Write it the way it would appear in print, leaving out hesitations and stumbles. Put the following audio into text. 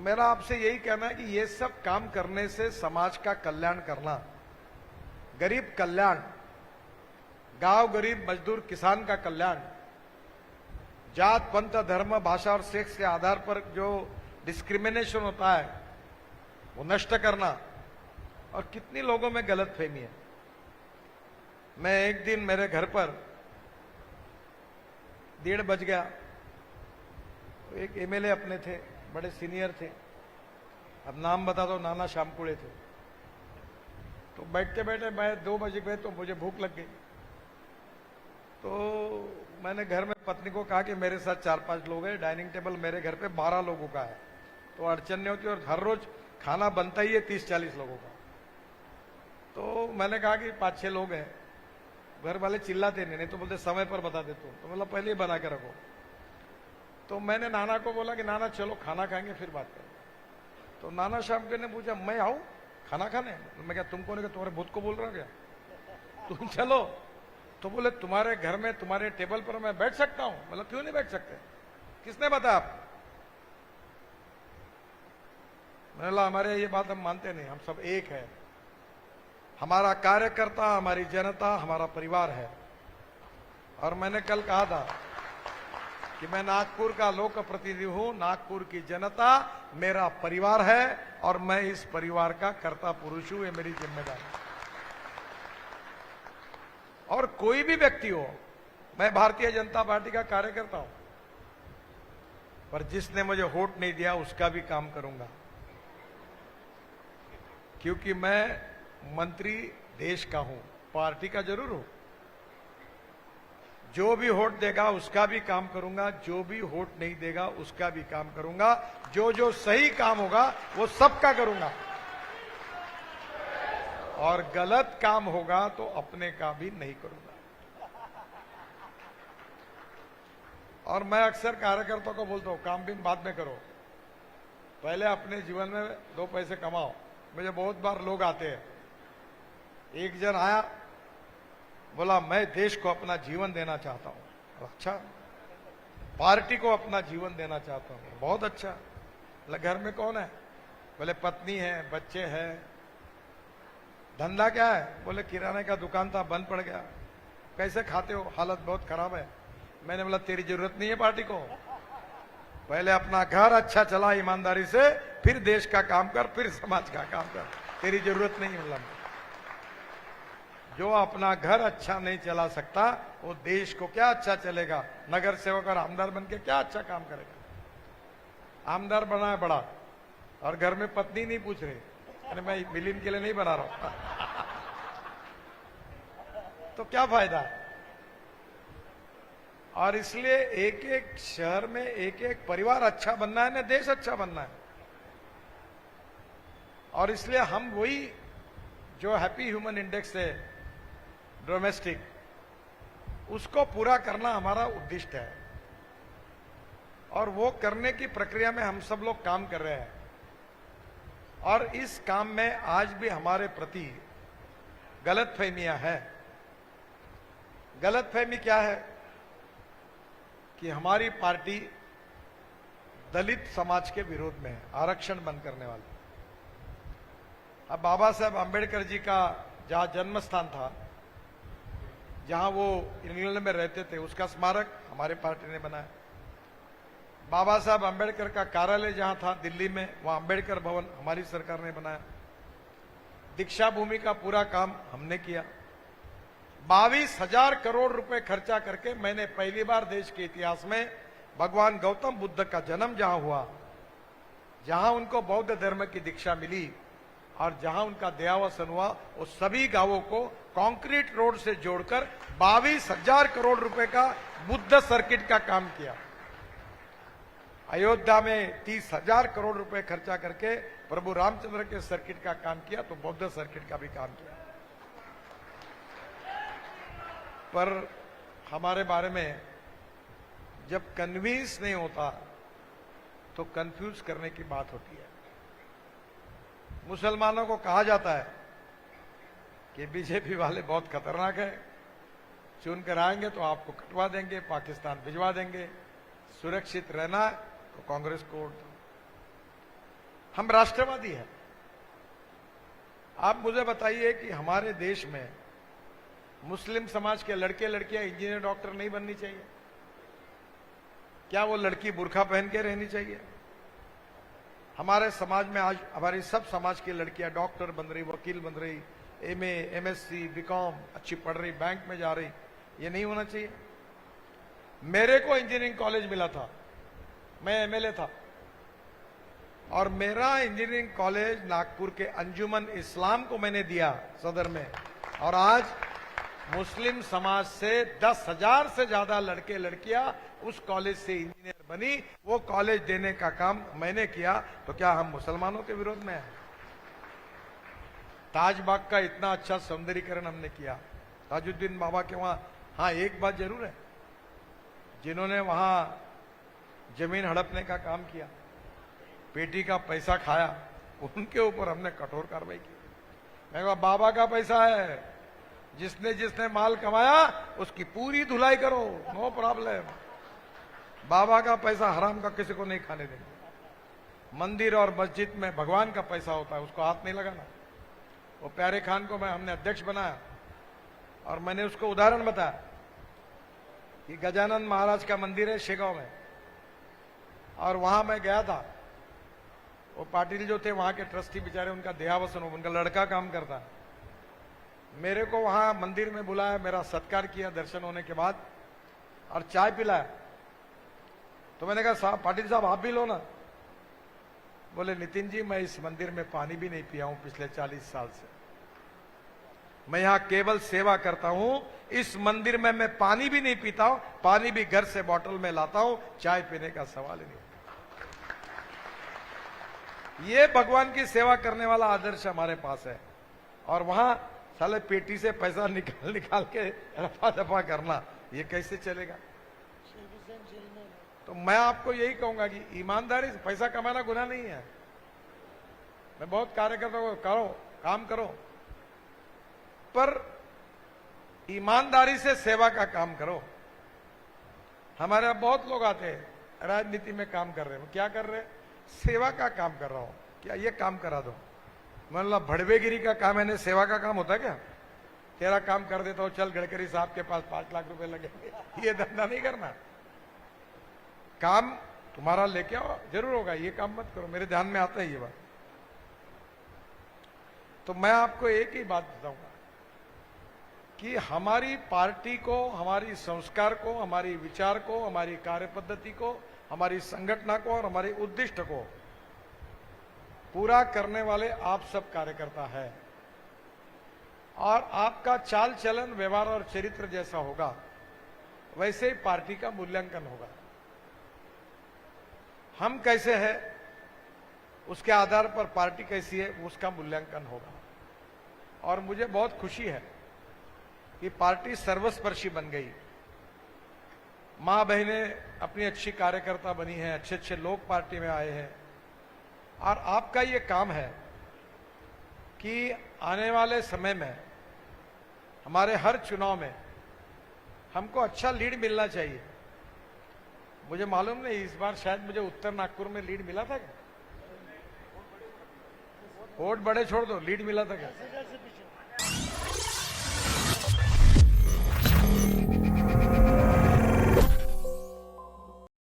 मेरा आपसे यही कहना है कि ये सब काम करने से समाज का कल्याण करना, गरीब कल्याण, गांव गरीब मजदूर किसान का कल्याण, जात पंथ धर्म भाषा और सेक्स के आधार पर जो डिस्क्रिमिनेशन होता है वो नष्ट करना। और कितनी लोगों में गलतफहमी है। मैं एक दिन मेरे घर पर 1:30 बज गया, एक एमएलए अपने थे, बड़े सीनियर थे, अब नाम बता दो, नाना शामकुड़े थे। तो बैठते बैठे मैं 2 बजे गए तो मुझे भूख लग गई। तो मैंने घर में पत्नी को कहा कि मेरे साथ 4-5 लोग हैं, डाइनिंग टेबल मेरे घर पे 12 लोगों का है, तो अड़चन नहीं होती और हर रोज खाना बनता ही है 30-40 लोगों का। तो मैंने कहा कि 5-6 लोग हैं। घर वाले चिल्लाते नहीं तो बोलते समय पर बता देते हो, तो मतलब पहले ही बना के रखो। तो मैंने नाना को बोला कि नाना चलो खाना खाएंगे फिर बात करेंगे। तो नाना शाम के ने पूछा मैं आऊं खाना खाने? मैं क्या तुमको नहीं, तुम्हारे भूत को बोल रहा हूं क्या? तुम चलो। तो बोले तुम्हारे घर में तुम्हारे टेबल पर मैं बैठ सकता हूं? मतलब क्यों नहीं बैठ सकते? किसने बताया आपको? मैंने बोला हमारे ये बात हम मानते नहीं, हम सब एक है। हमारा कार्यकर्ता, हमारी जनता, हमारा परिवार है। और मैंने कल कहा था कि मैं नागपुर का लोक प्रतिनिधि हूं, नागपुर की जनता मेरा परिवार है और मैं इस परिवार का कर्ता पुरुष हूं, ये मेरी जिम्मेदारी। और कोई भी व्यक्ति हो, मैं भारतीय जनता पार्टी का कार्यकर्ता हूं, पर जिसने मुझे वोट नहीं दिया उसका भी काम करूंगा, क्योंकि मैं मंत्री देश का हूं, पार्टी का जरूर हूं। जो भी वोट देगा उसका भी काम करूंगा, जो भी वोट नहीं देगा उसका भी काम करूंगा। जो जो सही काम होगा वो सबका करूंगा, और गलत काम होगा तो अपने का भी नहीं करूंगा। और मैं अक्सर कार्यकर्ताओं को बोलता हूं काम भी बाद में करो, पहले अपने जीवन में 2 पैसे कमाओ। मुझे बहुत बार लोग आते हैं, एक जन आया बोला मैं देश को अपना जीवन देना चाहता हूं। अच्छा, पार्टी को अपना जीवन देना चाहता हूं, बहुत अच्छा। बोले घर में कौन है? बोले पत्नी है, बच्चे हैं। धंधा क्या है? बोले किराने का दुकान था, बंद पड़ गया। कैसे खाते हो? हालत बहुत खराब है। मैंने बोला तेरी जरूरत नहीं है पार्टी को, पहले अपना घर अच्छा चला ईमानदारी से, फिर देश का काम कर, फिर समाज का काम कर, तेरी जरूरत नहीं है। मतलब जो अपना घर अच्छा नहीं चला सकता वो देश को क्या अच्छा चलेगा? नगर सेवक और आमदार बन के क्या अच्छा काम करेगा? आमदार बना है बड़ा और घर में पत्नी नहीं पूछ रही, अरे मैं मिलिन के लिए नहीं बना रहा हूं तो क्या फायदा? और इसलिए एक एक शहर में एक एक परिवार अच्छा बनना है ना, देश अच्छा बनना है। और इसलिए हम वही जो हैप्पी ह्यूमन इंडेक्स है डोमेस्टिक, उसको पूरा करना हमारा उद्देश्य है। और वो करने की प्रक्रिया में हम सब लोग काम कर रहे हैं। और इस काम में आज भी हमारे प्रति गलतफहमियां हैं। गलतफहमी क्या है? कि हमारी पार्टी दलित समाज के विरोध में है, आरक्षण बंद करने वाली। अब बाबा साहब आंबेडकर जी का जहां जन्म स्थान था, जहां वो इंग्लैंड में रहते थे, उसका स्मारक हमारे पार्टी ने बनाया। बाबा साहब आंबेडकर का कार्यालय जहां था दिल्ली में, वहां आंबेडकर भवन हमारी सरकार ने बनाया। दीक्षा भूमि का पूरा काम हमने किया। 22,000 करोड़ रुपए खर्चा करके मैंने पहली बार देश के इतिहास में भगवान गौतम बुद्ध का जन्म जहां हुआ, जहां उनको बौद्ध धर्म की दीक्षा मिली और जहां उनका देहावसान हुआ, वो सभी गांवों को कंक्रीट रोड से जोड़कर 22,000 करोड़ रुपए का बुद्ध सर्किट का काम किया। अयोध्या में 30,000 करोड़ रुपए खर्चा करके प्रभु रामचंद्र के सर्किट का काम किया, तो बौद्ध सर्किट का भी काम किया। पर हमारे बारे में जब कन्विंस नहीं होता तो कंफ्यूज करने की बात होती है। मुसलमानों को कहा जाता है कि बीजेपी वाले बहुत खतरनाक है, चुन कर आएंगे तो आपको कटवा देंगे, पाकिस्तान भिजवा देंगे, सुरक्षित रहना है तो कांग्रेस को वोट दो। हम राष्ट्रवादी हैं। आप मुझे बताइए कि हमारे देश में मुस्लिम समाज के लड़के लड़कियां इंजीनियर डॉक्टर नहीं बननी चाहिए? क्या वो लड़की बुर्खा पहन के रहनी चाहिए? हमारे समाज में आज हमारी सब समाज की लड़कियां डॉक्टर बन रही, वकील बन रही, एमए, एमएससी, बीकॉम अच्छी पढ़ रही, बैंक में जा रही। ये नहीं होना चाहिए। मेरे को इंजीनियरिंग कॉलेज मिला था, मैं एमएलए था, और मेरा इंजीनियरिंग कॉलेज नागपुर के अंजुमन इस्लाम को मैंने दिया सदर में। और आज मुस्लिम समाज से 10,000 से ज्यादा लड़के लड़कियां उस कॉलेज से इंजीनियर बनी। वो कॉलेज देने का काम मैंने किया, तो क्या हम मुसलमानों के विरोध में हैं? ताजबाग का इतना अच्छा सौंदर्यीकरण हमने किया, ताजुद्दीन बाबा के वहां। हाँ, एक बात जरूर है, जिन्होंने वहां जमीन हड़पने का काम किया, पेटी का पैसा खाया, उनके ऊपर हमने कठोर कार्रवाई की। मैं कहा बाबा का पैसा है, जिसने जिसने माल कमाया उसकी पूरी धुलाई करो, नो प्रॉब्लम। बाबा का पैसा हराम का किसी को नहीं खाने देंगे। मंदिर और मस्जिद में भगवान का पैसा होता है, उसको हाथ नहीं लगाना। वो प्यारे खान को हमने अध्यक्ष बनाया, और मैंने उसको उदाहरण बताया कि गजानन महाराज का मंदिर है शेगांव में, और वहां मैं गया था। वो पाटिल जो थे वहां के ट्रस्टी बेचारे, उनका देहावसन हो, उनका लड़का काम करता है। मेरे को वहां मंदिर में बुलाया, मेरा सत्कार किया दर्शन होने के बाद, और चाय पिलाया। तो मैंने कहा साहब, पाटिल साहब आप भी लो ना। बोले नितिन जी, मैं इस मंदिर में पानी भी नहीं पिया हूं पिछले 40 साल से। मैं यहां केवल सेवा करता हूं, इस मंदिर में मैं पानी भी नहीं पीता हूं, पानी भी घर से बोतल में लाता हूं, चाय पीने का सवाल ही नहीं। ये भगवान की सेवा करने वाला आदर्श हमारे पास है। और वहां साले पेटी से पैसा निकाल निकाल के रफा दफा करना, ये कैसे चलेगा? तो मैं आपको यही कहूंगा कि ईमानदारी से पैसा कमाना गुनाह नहीं है। मैं बहुत कार्यकर्ता को करो, काम करो, पर ईमानदारी से सेवा का काम करो। हमारे यहां बहुत लोग आते हैं राजनीति में काम कर रहे हैं, क्या कर रहे हैं? सेवा का काम कर रहा हूं, क्या ये काम करा दो। मतलब भड़वेगिरी का काम है, सेवा का काम होता है क्या? तेरा काम कर देता हूं, चल गडकरी साहब के पास 5 लाख रुपए लगेंगे, ये धंधा नहीं करना। काम तुम्हारा लेके आओ, जरूर होगा, ये काम मत करो। मेरे ध्यान में आता है ये बात। तो मैं आपको एक ही बात बताऊंगा कि हमारी पार्टी को, हमारी संस्कार को, हमारी विचार को, हमारी कार्य पद्धति को, हमारी संगठन को और हमारे उद्दिष्ट को पूरा करने वाले आप सब कार्यकर्ता है। और आपका चाल चलन, व्यवहार और चरित्र जैसा होगा, वैसे ही पार्टी का मूल्यांकन होगा। हम कैसे हैं, उसके आधार पर पार्टी कैसी है, उसका मूल्यांकन होगा। और मुझे बहुत खुशी है कि पार्टी सर्वस्पर्शी बन गई। मां बहनें अपनी अच्छी कार्यकर्ता बनी हैं, अच्छे अच्छे लोग पार्टी में आए हैं। और आपका ये काम है कि आने वाले समय में हमारे हर चुनाव में हमको अच्छा लीड मिलना चाहिए। मुझे मालूम नहीं, इस बार शायद मुझे उत्तर नागपुर में लीड मिला था क्या? वोट बड़े छोड़ दो, लीड मिला था क्या?